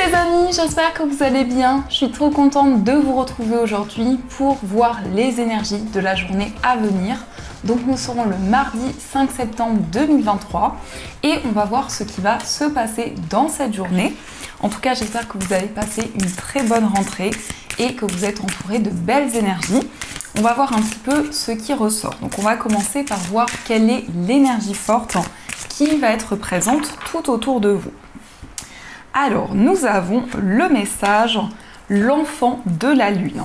les amis, j'espère que vous allez bien. Je suis trop contente de vous retrouver aujourd'hui pour voir les énergies de la journée à venir. Donc nous serons le mardi 5 septembre 2023 et on va voir ce qui va se passer dans cette journée. En tout cas, j'espère que vous avez passé une très bonne rentrée et que vous êtes entouré de belles énergies. On va voir un petit peu ce qui ressort. Donc on va commencer par voir quelle est l'énergie forte qui va être présente tout autour de vous. Alors, nous avons le message « L'enfant de la lune ».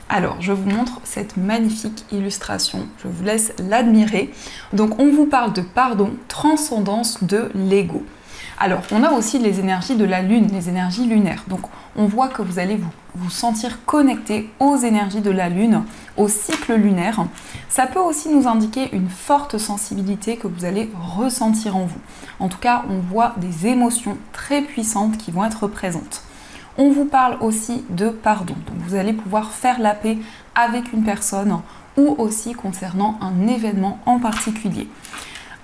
Alors, je vous montre cette magnifique illustration. Je vous laisse l'admirer. Donc, on vous parle de pardon, transcendance de l'ego. Alors, on a aussi les énergies de la lune, les énergies lunaires. Donc, on voit que vous allez vous sentir connecté aux énergies de la lune, au cycle lunaire. Ça peut aussi nous indiquer une forte sensibilité que vous allez ressentir en vous. En tout cas, on voit des émotions très puissantes qui vont être présentes. On vous parle aussi de pardon. Donc, vous allez pouvoir faire la paix avec une personne ou aussi concernant un événement en particulier.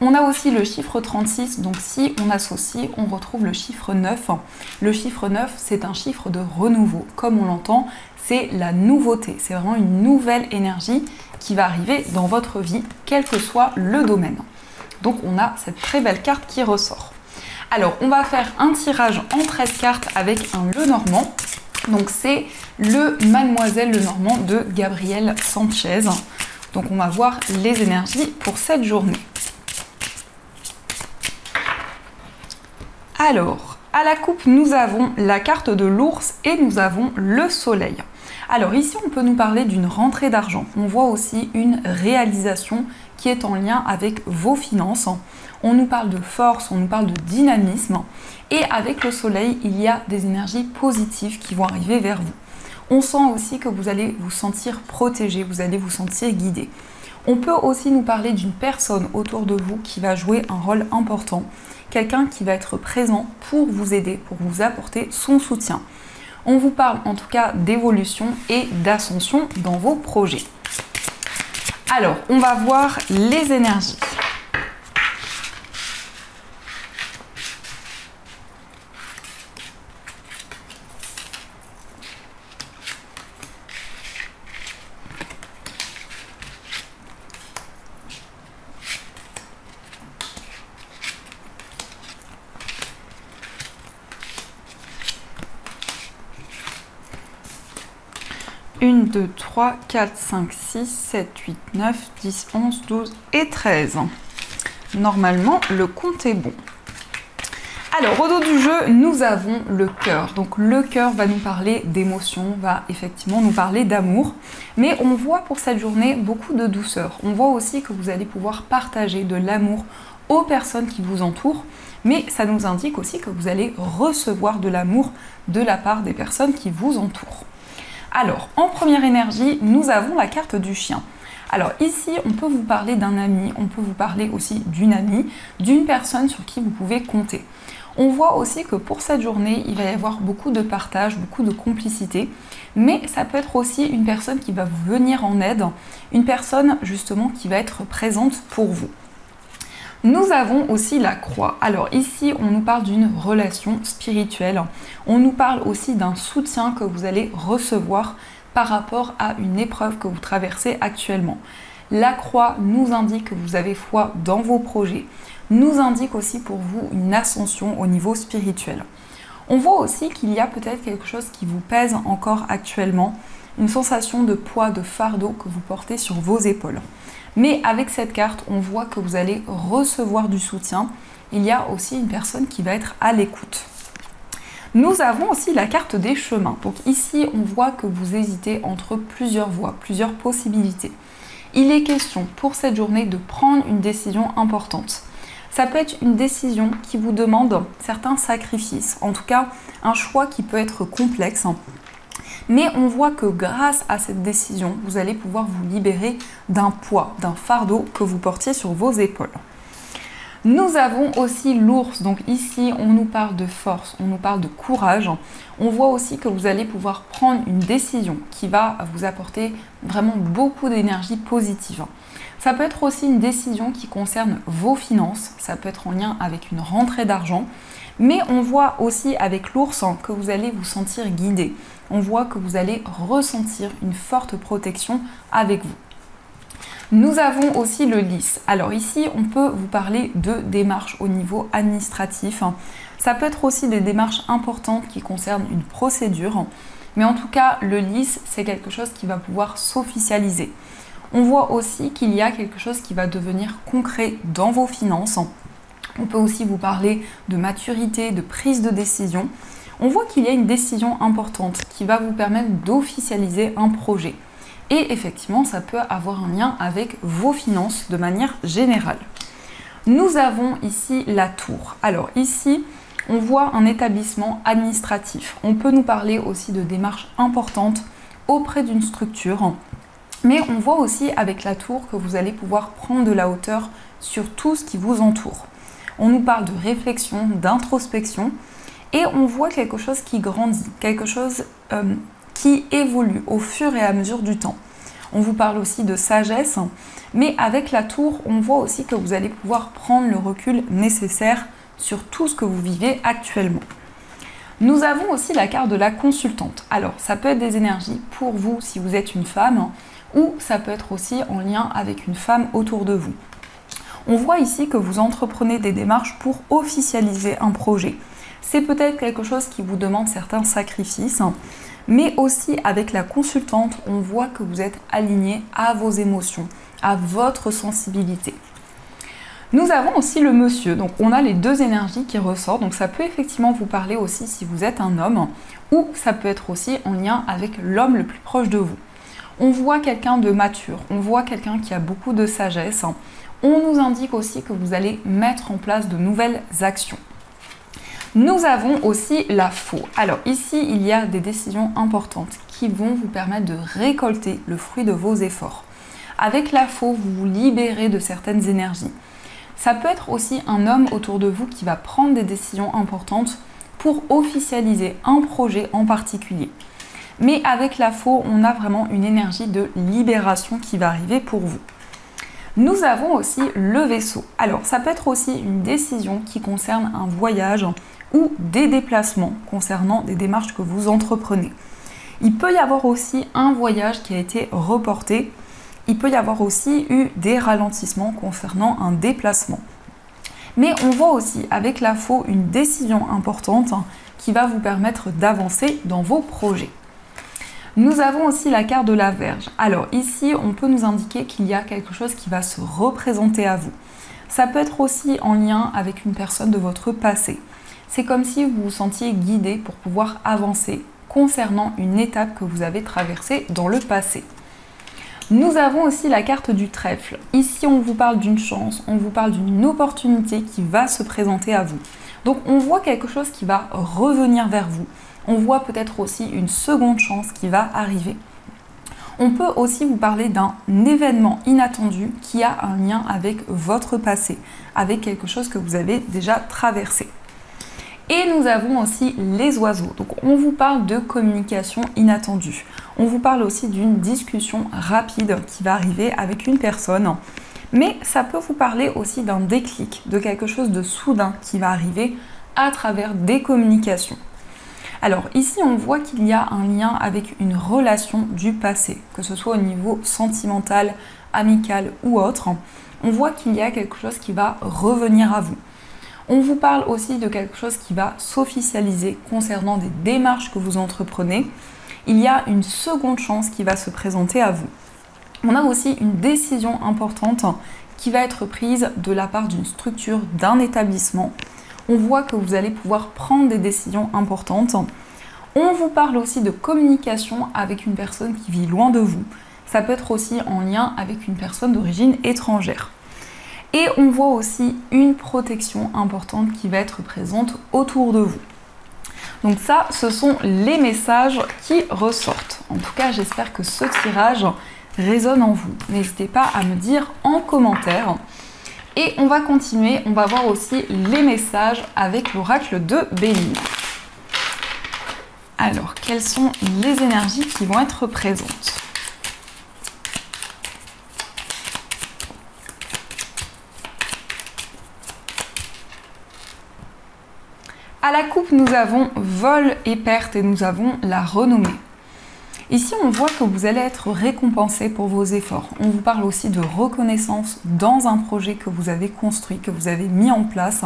On a aussi le chiffre 36, donc si on associe, on retrouve le chiffre 9. Le chiffre 9, c'est un chiffre de renouveau. Comme on l'entend, c'est la nouveauté. C'est vraiment une nouvelle énergie qui va arriver dans votre vie, quel que soit le domaine. Donc on a cette très belle carte qui ressort. Alors, on va faire un tirage en 13 cartes avec un Lenormand. Donc c'est le Mademoiselle Lenormand de Gabriel Sanchez. Donc on va voir les énergies pour cette journée. Alors, à la coupe, nous avons la carte de l'ours et nous avons le soleil. Alors ici, on peut nous parler d'une rentrée d'argent. On voit aussi une réalisation qui est en lien avec vos finances. On nous parle de force, on nous parle de dynamisme. Et avec le soleil, il y a des énergies positives qui vont arriver vers vous. On sent aussi que vous allez vous sentir protégé, vous allez vous sentir guidé. On peut aussi nous parler d'une personne autour de vous qui va jouer un rôle important. Quelqu'un qui va être présent pour vous aider, pour vous apporter son soutien. On vous parle en tout cas d'évolution et d'ascension dans vos projets. Alors, on va voir les énergies. Une, 2, 3, 4, 5, 6, 7, 8, 9, 10, 11, 12 et 13. Normalement, le compte est bon. Alors, au dos du jeu, nous avons le cœur. Donc, le cœur va nous parler d'émotion, va effectivement nous parler d'amour. Mais on voit pour cette journée beaucoup de douceur. On voit aussi que vous allez pouvoir partager de l'amour aux personnes qui vous entourent. Mais ça nous indique aussi que vous allez recevoir de l'amour de la part des personnes qui vous entourent. Alors, en première énergie, nous avons la carte du chien. Alors ici, on peut vous parler d'un ami, on peut vous parler aussi d'une amie, d'une personne sur qui vous pouvez compter. On voit aussi que pour cette journée, il va y avoir beaucoup de partage, beaucoup de complicité, mais ça peut être aussi une personne qui va vous venir en aide, une personne justement qui va être présente pour vous. Nous avons aussi la croix. Alors ici, on nous parle d'une relation spirituelle. On nous parle aussi d'un soutien que vous allez recevoir par rapport à une épreuve que vous traversez actuellement. La croix nous indique que vous avez foi dans vos projets. Nous indique aussi pour vous une ascension au niveau spirituel. On voit aussi qu'il y a peut-être quelque chose qui vous pèse encore actuellement, une sensation de poids, de fardeau que vous portez sur vos épaules. Mais avec cette carte, on voit que vous allez recevoir du soutien. Il y a aussi une personne qui va être à l'écoute. Nous avons aussi la carte des chemins. Donc ici, on voit que vous hésitez entre plusieurs voies, plusieurs possibilités. Il est question pour cette journée de prendre une décision importante. Ça peut être une décision qui vous demande certains sacrifices, en tout cas un choix qui peut être complexe. Mais on voit que grâce à cette décision, vous allez pouvoir vous libérer d'un poids, d'un fardeau que vous portiez sur vos épaules. Nous avons aussi l'ours, donc ici on nous parle de force, on nous parle de courage. On voit aussi que vous allez pouvoir prendre une décision qui va vous apporter vraiment beaucoup d'énergie positive. Ça peut être aussi une décision qui concerne vos finances, ça peut être en lien avec une rentrée d'argent, Mais on voit aussi avec l'ours que vous allez vous sentir guidé. On voit que vous allez ressentir une forte protection avec vous. Nous avons aussi le lys. Alors ici, on peut vous parler de démarches au niveau administratif. Ça peut être aussi des démarches importantes qui concernent une procédure. Mais en tout cas, le lys, c'est quelque chose qui va pouvoir s'officialiser. On voit aussi qu'il y a quelque chose qui va devenir concret dans vos finances. On peut aussi vous parler de maturité, de prise de décision. On voit qu'il y a une décision importante qui va vous permettre d'officialiser un projet. Et effectivement, ça peut avoir un lien avec vos finances de manière générale. Nous avons ici la tour. Alors ici, on voit un établissement administratif. On peut nous parler aussi de démarches importantes auprès d'une structure. Mais on voit aussi avec la tour que vous allez pouvoir prendre de la hauteur sur tout ce qui vous entoure. On nous parle de réflexion, d'introspection et on voit quelque chose qui grandit, quelque chose qui évolue au fur et à mesure du temps. On vous parle aussi de sagesse, mais avec la tour, on voit aussi que vous allez pouvoir prendre le recul nécessaire sur tout ce que vous vivez actuellement. Nous avons aussi la carte de la consultante. Alors, ça peut être des énergies pour vous si vous êtes une femme, ou ça peut être aussi en lien avec une femme autour de vous. On voit ici que vous entreprenez des démarches pour officialiser un projet. C'est peut-être quelque chose qui vous demande certains sacrifices, mais aussi avec la consultante, on voit que vous êtes aligné à vos émotions, à votre sensibilité. Nous avons aussi le monsieur, donc on a les deux énergies qui ressortent, donc ça peut effectivement vous parler aussi si vous êtes un homme, ou ça peut être aussi en lien avec l'homme le plus proche de vous. On voit quelqu'un de mature, on voit quelqu'un qui a beaucoup de sagesse. On nous indique aussi que vous allez mettre en place de nouvelles actions. Nous avons aussi la faux. Alors ici, il y a des décisions importantes qui vont vous permettre de récolter le fruit de vos efforts. Avec la faux, vous vous libérez de certaines énergies. Ça peut être aussi un homme autour de vous qui va prendre des décisions importantes pour officialiser un projet en particulier. Mais avec la faux, on a vraiment une énergie de libération qui va arriver pour vous. Nous avons aussi le vaisseau. Alors, ça peut être aussi une décision qui concerne un voyage ou des déplacements concernant des démarches que vous entreprenez. Il peut y avoir aussi un voyage qui a été reporté. Il peut y avoir aussi eu des ralentissements concernant un déplacement. Mais on voit aussi avec la faux une décision importante qui va vous permettre d'avancer dans vos projets. Nous avons aussi la carte de la Vierge. Alors ici, on peut nous indiquer qu'il y a quelque chose qui va se représenter à vous. Ça peut être aussi en lien avec une personne de votre passé. C'est comme si vous vous sentiez guidé pour pouvoir avancer concernant une étape que vous avez traversée dans le passé. Nous avons aussi la carte du trèfle. Ici, on vous parle d'une chance, on vous parle d'une opportunité qui va se présenter à vous. Donc, on voit quelque chose qui va revenir vers vous. On voit peut-être aussi une seconde chance qui va arriver. On peut aussi vous parler d'un événement inattendu qui a un lien avec votre passé, avec quelque chose que vous avez déjà traversé. Et nous avons aussi les oiseaux. Donc on vous parle de communication inattendue. On vous parle aussi d'une discussion rapide qui va arriver avec une personne. Mais ça peut vous parler aussi d'un déclic, de quelque chose de soudain qui va arriver à travers des communications. Alors ici, on voit qu'il y a un lien avec une relation du passé, que ce soit au niveau sentimental, amical ou autre. On voit qu'il y a quelque chose qui va revenir à vous. On vous parle aussi de quelque chose qui va s'officialiser concernant des démarches que vous entreprenez. Il y a une seconde chance qui va se présenter à vous. On a aussi une décision importante qui va être prise de la part d'une structure, d'un établissement. On voit que vous allez pouvoir prendre des décisions importantes. On vous parle aussi de communication avec une personne qui vit loin de vous. Ça peut être aussi en lien avec une personne d'origine étrangère. Et on voit aussi une protection importante qui va être présente autour de vous. Donc ça, ce sont les messages qui ressortent. En tout cas, j'espère que ce tirage résonne en vous. N'hésitez pas à me dire en commentaire. Et on va continuer, on va voir aussi les messages avec l'oracle de Béline. Alors, quelles sont les énergies qui vont être présentes ? À la coupe, nous avons vol et perte et nous avons la renommée. Ici, on voit que vous allez être récompensé pour vos efforts. On vous parle aussi de reconnaissance dans un projet que vous avez construit, que vous avez mis en place.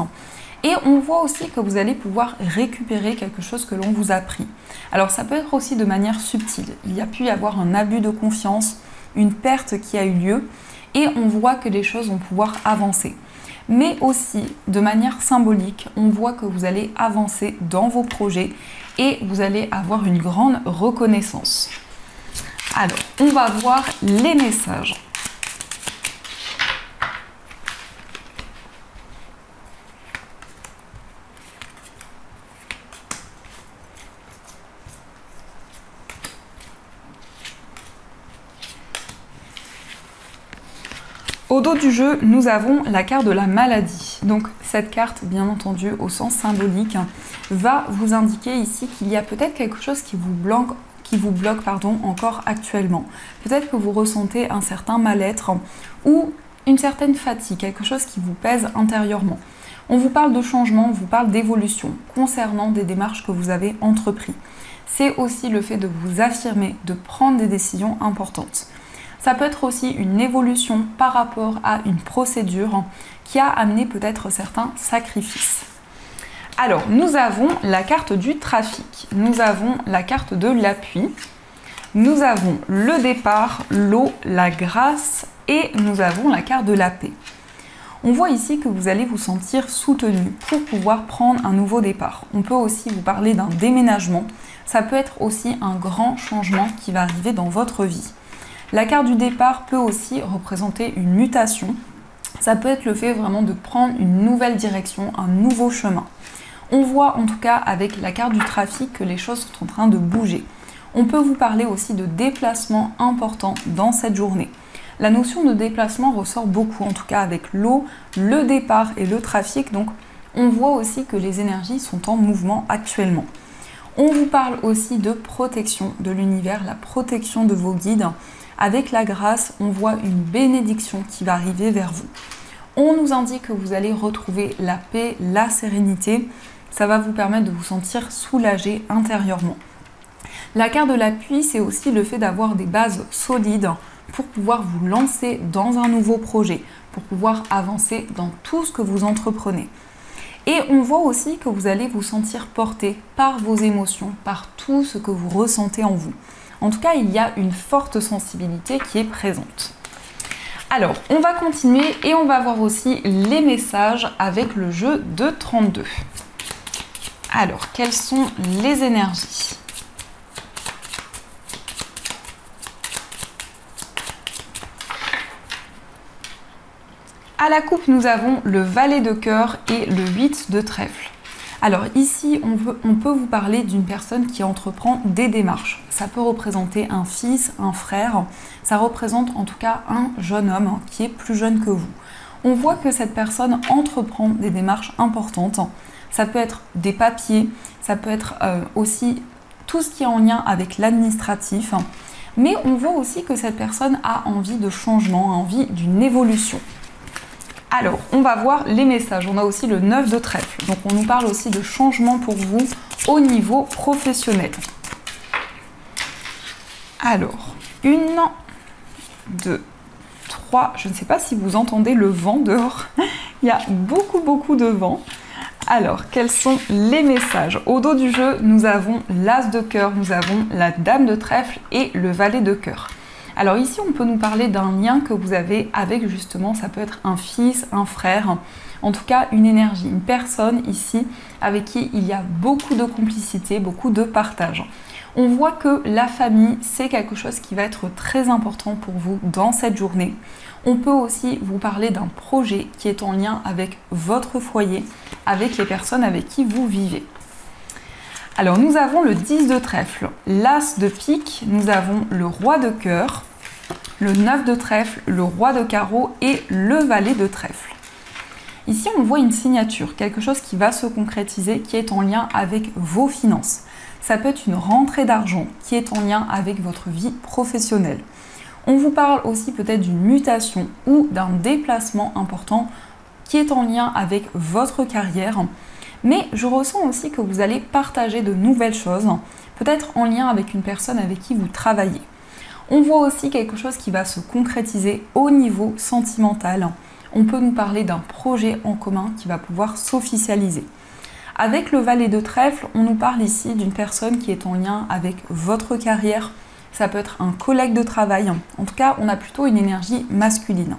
Et on voit aussi que vous allez pouvoir récupérer quelque chose que l'on vous a pris. Alors ça peut être aussi de manière subtile. Il y a pu y avoir un abus de confiance, une perte qui a eu lieu, et on voit que les choses vont pouvoir avancer. Mais aussi, de manière symbolique, on voit que vous allez avancer dans vos projets et vous allez avoir une grande reconnaissance. Alors, on va voir les messages. Au dos du jeu, nous avons la carte de la maladie. Donc cette carte, bien entendu, au sens symbolique, va vous indiquer ici qu'il y a peut-être quelque chose qui vous bloque, encore actuellement. Peut-être que vous ressentez un certain mal-être ou une certaine fatigue, quelque chose qui vous pèse intérieurement. On vous parle de changement, on vous parle d'évolution concernant des démarches que vous avez entreprises. C'est aussi le fait de vous affirmer, de prendre des décisions importantes. Ça peut être aussi une évolution par rapport à une procédure qui a amené peut-être certains sacrifices. Alors, nous avons la carte du trafic, nous avons la carte de l'appui, nous avons le départ, l'eau, la grâce et nous avons la carte de la paix. On voit ici que vous allez vous sentir soutenu pour pouvoir prendre un nouveau départ. On peut aussi vous parler d'un déménagement, ça peut être aussi un grand changement qui va arriver dans votre vie. La carte du départ peut aussi représenter une mutation. Ça peut être le fait vraiment de prendre une nouvelle direction, un nouveau chemin. On voit en tout cas avec la carte du trafic que les choses sont en train de bouger. On peut vous parler aussi de déplacements importants dans cette journée. La notion de déplacement ressort beaucoup, en tout cas avec l'eau, le départ et le trafic. Donc on voit aussi que les énergies sont en mouvement actuellement. On vous parle aussi de protection de l'univers, la protection de vos guides. Avec la grâce, on voit une bénédiction qui va arriver vers vous. On nous indique que vous allez retrouver la paix, la sérénité. Ça va vous permettre de vous sentir soulagé intérieurement. La carte de l'appui, c'est aussi le fait d'avoir des bases solides pour pouvoir vous lancer dans un nouveau projet, pour pouvoir avancer dans tout ce que vous entreprenez. Et on voit aussi que vous allez vous sentir porté par vos émotions, par tout ce que vous ressentez en vous. En tout cas, il y a une forte sensibilité qui est présente. Alors, on va continuer et on va voir aussi les messages avec le jeu de 32. Alors, quelles sont les énergies ? À la coupe, nous avons le valet de cœur et le 8 de trèfle. Alors ici, on peut vous parler d'une personne qui entreprend des démarches. Ça peut représenter un fils, un frère. Ça représente en tout cas un jeune homme qui est plus jeune que vous. On voit que cette personne entreprend des démarches importantes. Ça peut être des papiers, ça peut être aussi tout ce qui est en lien avec l'administratif. Mais on voit aussi que cette personne a envie de changement, a envie d'une évolution. Alors, on va voir les messages. On a aussi le 9 de trèfle. Donc, on nous parle aussi de changement pour vous au niveau professionnel. Alors, 1, 2, 3. Je ne sais pas si vous entendez le vent dehors. Il y a beaucoup de vent. Alors, quels sont les messages? Au dos du jeu, nous avons l'as de cœur, nous avons la dame de trèfle et le valet de cœur. Alors ici, on peut nous parler d'un lien que vous avez avec justement, ça peut être un fils, un frère, en tout cas une énergie, une personne ici avec qui il y a beaucoup de complicité, beaucoup de partage. On voit que la famille, c'est quelque chose qui va être très important pour vous dans cette journée. On peut aussi vous parler d'un projet qui est en lien avec votre foyer, avec les personnes avec qui vous vivez. Alors nous avons le 10 de trèfle, l'as de pique, nous avons le roi de cœur, le 9 de trèfle, le roi de carreau et le valet de trèfle. Ici on voit une signature, quelque chose qui va se concrétiser, qui est en lien avec vos finances. Ça peut être une rentrée d'argent qui est en lien avec votre vie professionnelle. On vous parle aussi peut-être d'une mutation ou d'un déplacement important qui est en lien avec votre carrière. Mais je ressens aussi que vous allez partager de nouvelles choses, peut-être en lien avec une personne avec qui vous travaillez. On voit aussi quelque chose qui va se concrétiser au niveau sentimental. On peut nous parler d'un projet en commun qui va pouvoir s'officialiser. Avec le valet de trèfle, on nous parle ici d'une personne qui est en lien avec votre carrière. Ça peut être un collègue de travail. En tout cas, on a plutôt une énergie masculine.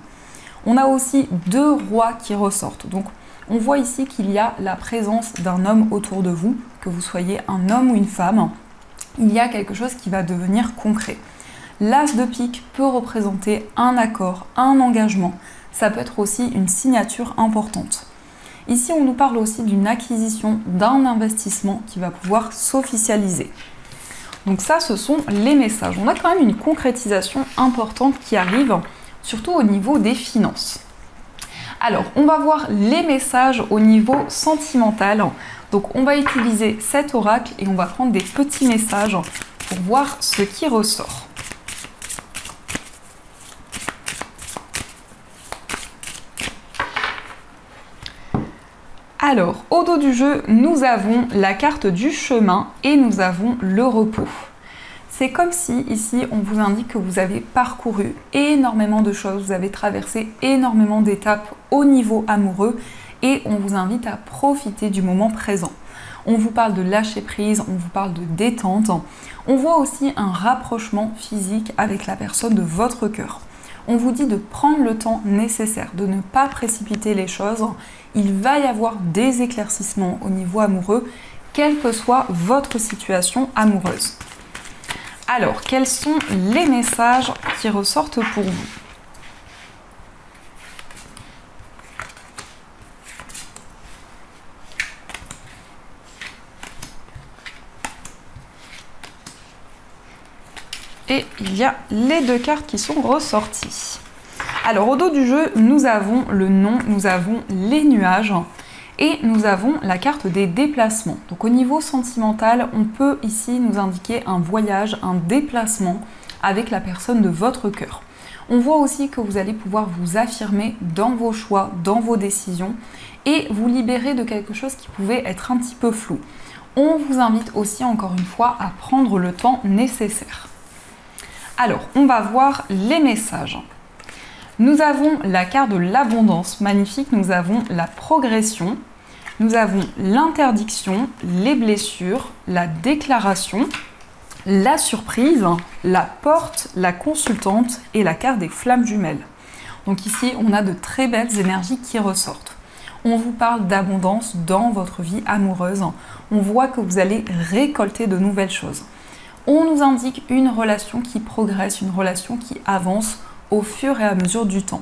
On a aussi 2 rois qui ressortent. Donc, on voit ici qu'il y a la présence d'un homme autour de vous, que vous soyez un homme ou une femme. Il y a quelque chose qui va devenir concret. L'as de pique peut représenter un accord, un engagement. Ça peut être aussi une signature importante. Ici, on nous parle aussi d'une acquisition, d'un investissement qui va pouvoir s'officialiser. Donc ça, ce sont les messages. On a quand même une concrétisation importante qui arrive, surtout au niveau des finances. Alors, on va voir les messages au niveau sentimental. Donc, on va utiliser cet oracle et on va prendre des petits messages pour voir ce qui ressort. Alors, au dos du jeu, nous avons la carte du chemin et nous avons le repos. C'est comme si, ici, on vous indique que vous avez parcouru énormément de choses, vous avez traversé énormément d'étapes au niveau amoureux et on vous invite à profiter du moment présent. On vous parle de lâcher prise, on vous parle de détente. On voit aussi un rapprochement physique avec la personne de votre cœur. On vous dit de prendre le temps nécessaire, de ne pas précipiter les choses. Il va y avoir des éclaircissements au niveau amoureux, quelle que soit votre situation amoureuse. Alors, quels sont les messages qui ressortent pour vous ? Et il y a les 2 cartes qui sont ressorties. Alors au dos du jeu, nous avons le nom, nous avons les nuages et nous avons la carte des déplacements. Donc au niveau sentimental, on peut ici nous indiquer un voyage, un déplacement avec la personne de votre cœur. On voit aussi que vous allez pouvoir vous affirmer dans vos choix, dans vos décisions et vous libérer de quelque chose qui pouvait être un petit peu flou. On vous invite aussi encore une fois à prendre le temps nécessaire. Alors, on va voir les messages. Nous avons la carte de l'abondance, magnifique. Nous avons la progression. Nous avons l'interdiction, les blessures, la déclaration, la surprise, la porte, la consultante et la carte des flammes jumelles. Donc ici, on a de très belles énergies qui ressortent. On vous parle d'abondance dans votre vie amoureuse. On voit que vous allez récolter de nouvelles choses. On nous indique une relation qui progresse, une relation qui avance au fur et à mesure du temps.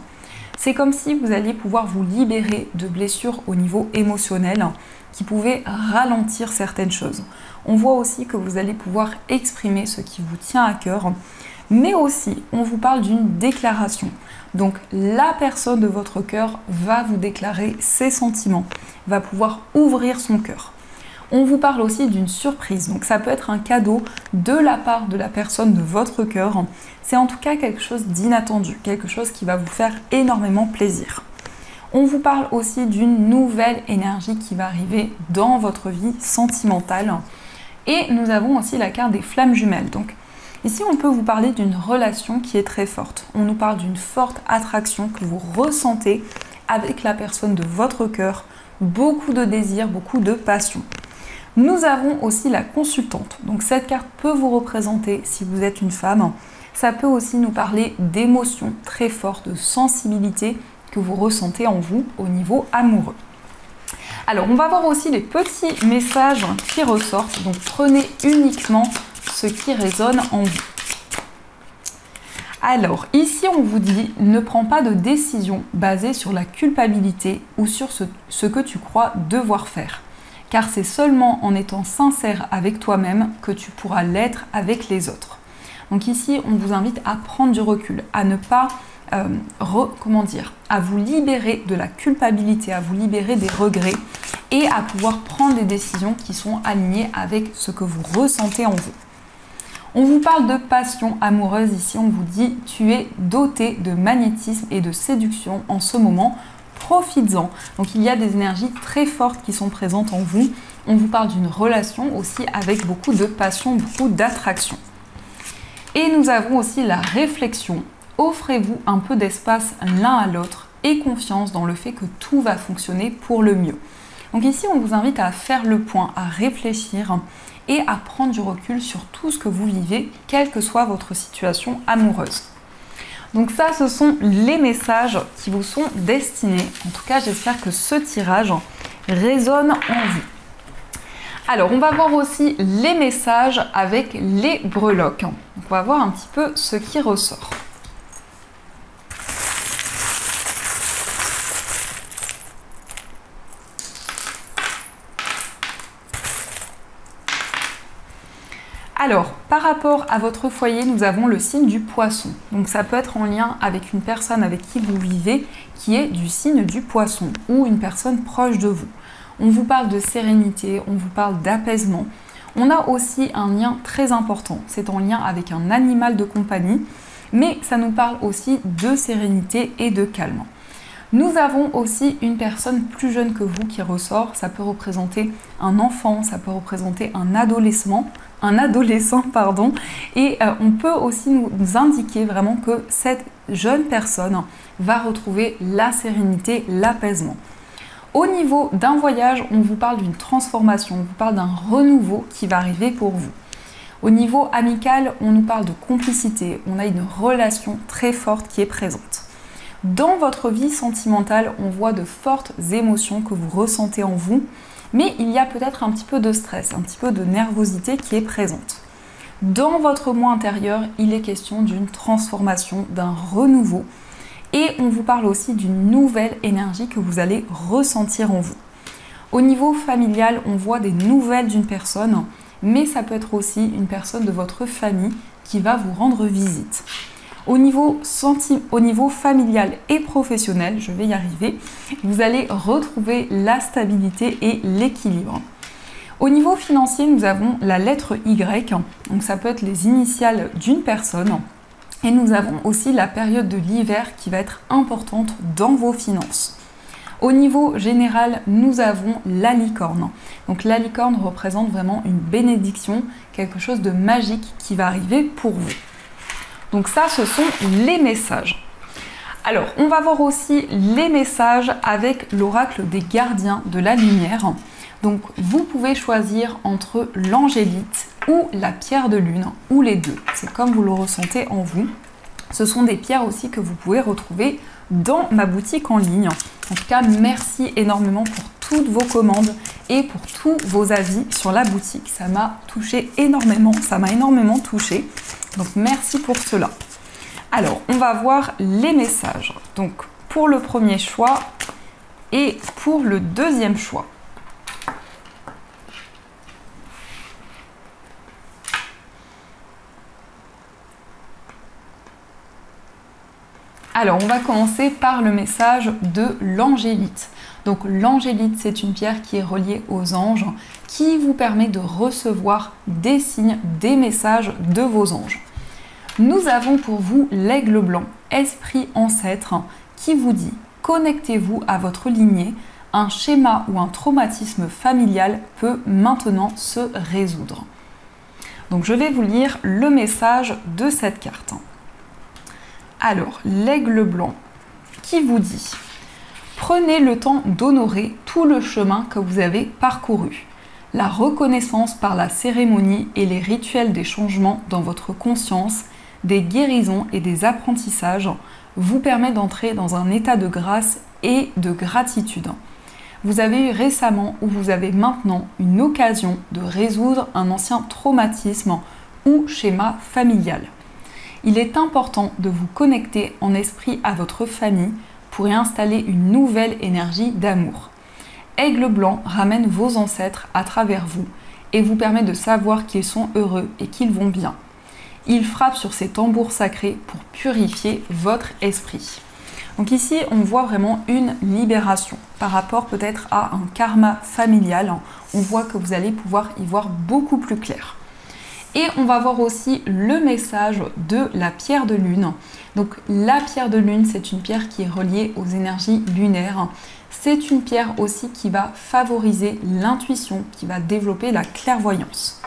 C'est comme si vous alliez pouvoir vous libérer de blessures au niveau émotionnel qui pouvaient ralentir certaines choses. On voit aussi que vous allez pouvoir exprimer ce qui vous tient à cœur, mais aussi on vous parle d'une déclaration. Donc la personne de votre cœur va vous déclarer ses sentiments, va pouvoir ouvrir son cœur. On vous parle aussi d'une surprise, donc ça peut être un cadeau de la part de la personne de votre cœur. C'est en tout cas quelque chose d'inattendu, quelque chose qui va vous faire énormément plaisir. On vous parle aussi d'une nouvelle énergie qui va arriver dans votre vie sentimentale. Et nous avons aussi la carte des flammes jumelles. Donc ici, on peut vous parler d'une relation qui est très forte. On nous parle d'une forte attraction que vous ressentez avec la personne de votre cœur. Beaucoup de désir, beaucoup de passion. Nous avons aussi la consultante. Donc cette carte peut vous représenter si vous êtes une femme. Ça peut aussi nous parler d'émotions très fortes, de sensibilité que vous ressentez en vous au niveau amoureux. Alors on va voir aussi les petits messages qui ressortent. Donc prenez uniquement ce qui résonne en vous. Alors ici on vous dit ne prends pas de décision basée sur la culpabilité ou sur ce que tu crois devoir faire. Car c'est seulement en étant sincère avec toi-même que tu pourras l'être avec les autres. Donc ici, on vous invite à prendre du recul, à ne pas, à vous libérer de la culpabilité, à vous libérer des regrets et à pouvoir prendre des décisions qui sont alignées avec ce que vous ressentez en vous. On vous parle de passion amoureuse ici, on vous dit tu es doté de magnétisme et de séduction en ce moment. profites-en. Donc il y a des énergies très fortes qui sont présentes en vous. On vous parle d'une relation aussi avec beaucoup de passion, beaucoup d'attraction. Et nous avons aussi la réflexion. Offrez-vous un peu d'espace l'un à l'autre et confiance dans le fait que tout va fonctionner pour le mieux. Donc ici, on vous invite à faire le point, à réfléchir et à prendre du recul sur tout ce que vous vivez, quelle que soit votre situation amoureuse. Donc ça, ce sont les messages qui vous sont destinés. En tout cas, j'espère que ce tirage résonne en vous. Alors, on va voir aussi les messages avec les breloques. Donc, on va voir un petit peu ce qui ressort. Alors, par rapport à votre foyer, nous avons le signe du poisson. Donc ça peut être en lien avec une personne avec qui vous vivez qui est du signe du poisson ou une personne proche de vous. On vous parle de sérénité, on vous parle d'apaisement. On a aussi un lien très important, c'est en lien avec un animal de compagnie, mais ça nous parle aussi de sérénité et de calme. Nous avons aussi une personne plus jeune que vous qui ressort, ça peut représenter un enfant, ça peut représenter un adolescent, et on peut aussi nous indiquer vraiment que cette jeune personne va retrouver la sérénité, l'apaisement. Au niveau d'un voyage, on vous parle d'une transformation, on vous parle d'un renouveau qui va arriver pour vous. Au niveau amical, on nous parle de complicité, on a une relation très forte qui est présente. Dans votre vie sentimentale, on voit de fortes émotions que vous ressentez en vous, mais il y a peut-être un petit peu de stress, un petit peu de nervosité qui est présente. Dans votre moi intérieur, il est question d'une transformation, d'un renouveau, et on vous parle aussi d'une nouvelle énergie que vous allez ressentir en vous. Au niveau familial, on voit des nouvelles d'une personne, mais ça peut être aussi une personne de votre famille qui va vous rendre visite. Au niveau familial et professionnel, je vais y arriver, vous allez retrouver la stabilité et l'équilibre. Au niveau financier, nous avons la lettre Y, donc ça peut être les initiales d'une personne. Et nous avons aussi la période de l'hiver qui va être importante dans vos finances. Au niveau général, nous avons la licorne. Donc la licorne représente vraiment une bénédiction, quelque chose de magique qui va arriver pour vous. Donc ça, ce sont les messages. Alors, on va voir aussi les messages avec l'oracle des gardiens de la lumière. Donc, vous pouvez choisir entre l'angélite ou la pierre de lune, ou les deux. C'est comme vous le ressentez en vous. Ce sont des pierres aussi que vous pouvez retrouver dans ma boutique en ligne. En tout cas, merci énormément pour toutes vos commandes et pour tous vos avis sur la boutique. Ça m'a touché énormément, ça m'a énormément touché. Donc merci pour cela. Alors, on va voir les messages. Donc, pour le premier choix et pour le deuxième choix. Alors, on va commencer par le message de l'angélite. Donc, l'angélite, c'est une pierre qui est reliée aux anges, qui vous permet de recevoir des signes, des messages de vos anges. Nous avons pour vous l'aigle blanc, esprit ancêtre, qui vous dit « Connectez-vous à votre lignée, un schéma ou un traumatisme familial peut maintenant se résoudre. » Donc, je vais vous lire le message de cette carte. Alors, l'aigle blanc qui vous dit « Prenez le temps d'honorer tout le chemin que vous avez parcouru. La reconnaissance par la cérémonie et les rituels des changements dans votre conscience, des guérisons et des apprentissages vous permet d'entrer dans un état de grâce et de gratitude. Vous avez eu récemment ou vous avez maintenant une occasion de résoudre un ancien traumatisme ou schéma familial. Il est important de vous connecter en esprit à votre famille pour y installer une nouvelle énergie d'amour. Aigle blanc ramène vos ancêtres à travers vous et vous permet de savoir qu'ils sont heureux et qu'ils vont bien. Il frappe sur ces tambours sacrés pour purifier votre esprit. Donc ici, on voit vraiment une libération par rapport peut-être à un karma familial. On voit que vous allez pouvoir y voir beaucoup plus clair. Et on va voir aussi le message de la pierre de lune. Donc la pierre de lune, c'est une pierre qui est reliée aux énergies lunaires. C'est une pierre aussi qui va favoriser l'intuition, qui va développer la clairvoyance.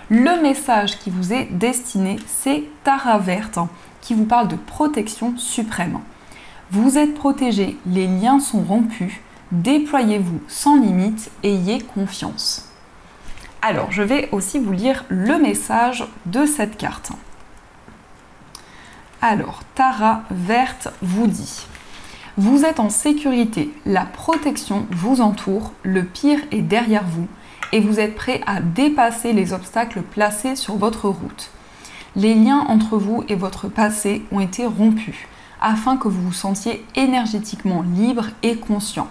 Le message qui vous est destiné, c'est Tara verte, qui vous parle de protection suprême. Vous êtes protégé, les liens sont rompus, déployez-vous sans limite, ayez confiance. Alors, je vais aussi vous lire le message de cette carte. Alors, Tara verte vous dit: vous êtes en sécurité, la protection vous entoure, le pire est derrière vous et vous êtes prêt à dépasser les obstacles placés sur votre route. Les liens entre vous et votre passé ont été rompus afin que vous vous sentiez énergétiquement libre et conscient.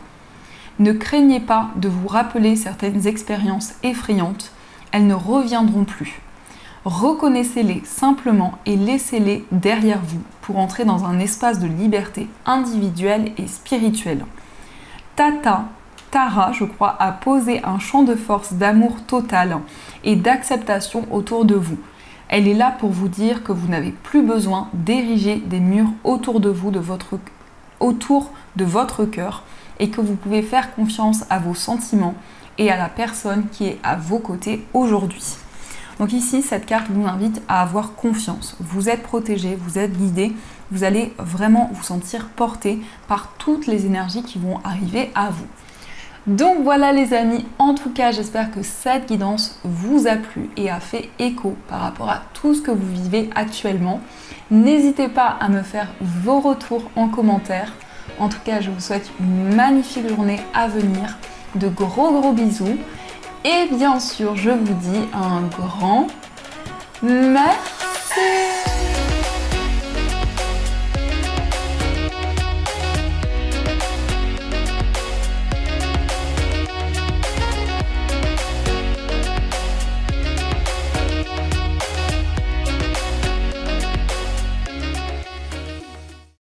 Ne craignez pas de vous rappeler certaines expériences effrayantes, elles ne reviendront plus. Reconnaissez-les simplement et laissez-les derrière vous pour entrer dans un espace de liberté individuelle et spirituelle. Tara, je crois, a posé un champ de force d'amour total et d'acceptation autour de vous. Elle est là pour vous dire que vous n'avez plus besoin d'ériger des murs autour de vous, autour de votre cœur, et que vous pouvez faire confiance à vos sentiments et à la personne qui est à vos côtés aujourd'hui. Donc ici, cette carte vous invite à avoir confiance. Vous êtes protégé, vous êtes guidé, vous allez vraiment vous sentir porté par toutes les énergies qui vont arriver à vous. Donc voilà les amis, en tout cas j'espère que cette guidance vous a plu et a fait écho par rapport à tout ce que vous vivez actuellement. N'hésitez pas à me faire vos retours en commentaire. En tout cas, je vous souhaite une magnifique journée à venir. De gros bisous. Et bien sûr, je vous dis un grand merci.